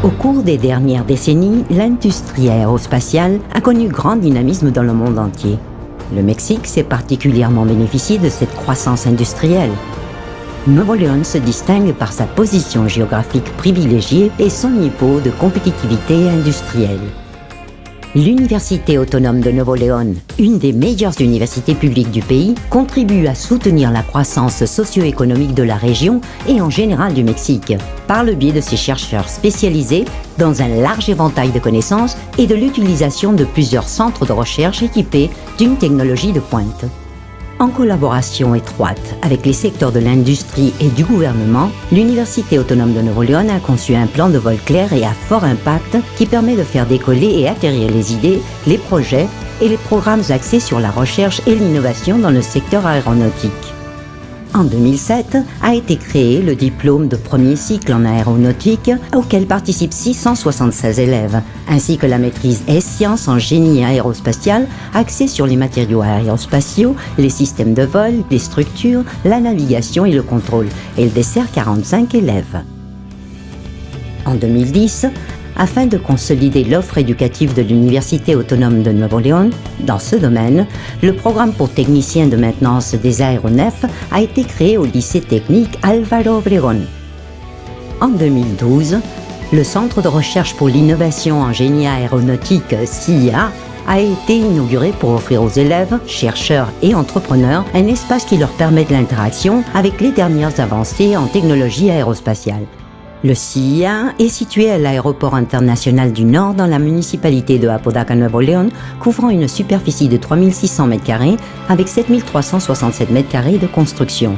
Au cours des dernières décennies, l'industrie aérospatiale a connu grand dynamisme dans le monde entier. Le Mexique s'est particulièrement bénéficié de cette croissance industrielle. Nuevo León se distingue par sa position géographique privilégiée et son niveau de compétitivité industrielle. L'Université autonome de Nuevo León, une des meilleures universités publiques du pays, contribue à soutenir la croissance socio-économique de la région et en général du Mexique, par le biais de ses chercheurs spécialisés dans un large éventail de connaissances et de l'utilisation de plusieurs centres de recherche équipés d'une technologie de pointe. En collaboration étroite avec les secteurs de l'industrie et du gouvernement, l'Université autonome de Nuevo León a conçu un plan de vol clair et à fort impact qui permet de faire décoller et atterrir les idées, les projets et les programmes axés sur la recherche et l'innovation dans le secteur aéronautique. En 2007 a été créé le diplôme de premier cycle en aéronautique auquel participent 676 élèves, ainsi que la maîtrise S-Sciences en génie aérospatial axée sur les matériaux aérospatiaux, les systèmes de vol, les structures, la navigation et le contrôle. Elle dessert 45 élèves. En 2010, afin de consolider l'offre éducative de l'Université autonome de Nuevo León dans ce domaine, le programme pour techniciens de maintenance des aéronefs a été créé au lycée technique Álvaro Obregón. En 2012, le Centre de recherche pour l'innovation en génie aéronautique CIA a été inauguré pour offrir aux élèves, chercheurs et entrepreneurs un espace qui leur permet de l'interaction avec les dernières avancées en technologie aérospatiale. Le CIA est situé à l'aéroport international du Nord dans la municipalité de Apodaca, Nuevo León, couvrant une superficie de 3600 m² avec 7367 m² de construction.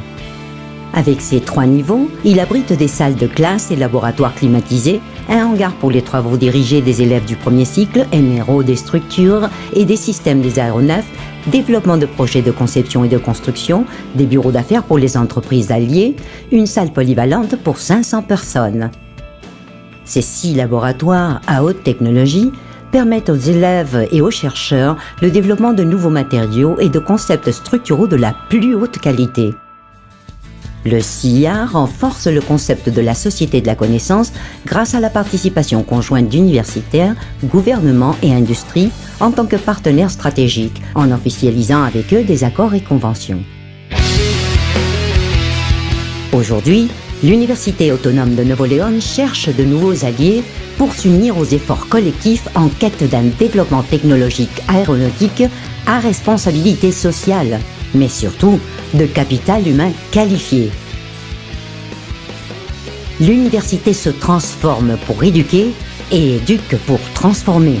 Avec ses 3 niveaux, il abrite des salles de classe et laboratoires climatisés, un hangar pour les travaux dirigés des élèves du premier cycle, MRO des structures et des systèmes des aéronefs, développement de projets de conception et de construction, des bureaux d'affaires pour les entreprises alliées, une salle polyvalente pour 500 personnes. Ces 6 laboratoires à haute technologie permettent aux élèves et aux chercheurs le développement de nouveaux matériaux et de concepts structuraux de la plus haute qualité. Le CIA renforce le concept de la société de la connaissance grâce à la participation conjointe d'universitaires, gouvernements et industries en tant que partenaires stratégiques, en officialisant avec eux des accords et conventions. Aujourd'hui, l'Université autonome de Nuevo León cherche de nouveaux alliés pour s'unir aux efforts collectifs en quête d'un développement technologique aéronautique à responsabilité sociale, mais surtout de capital humain qualifié. L'université se transforme pour éduquer et éduque pour transformer.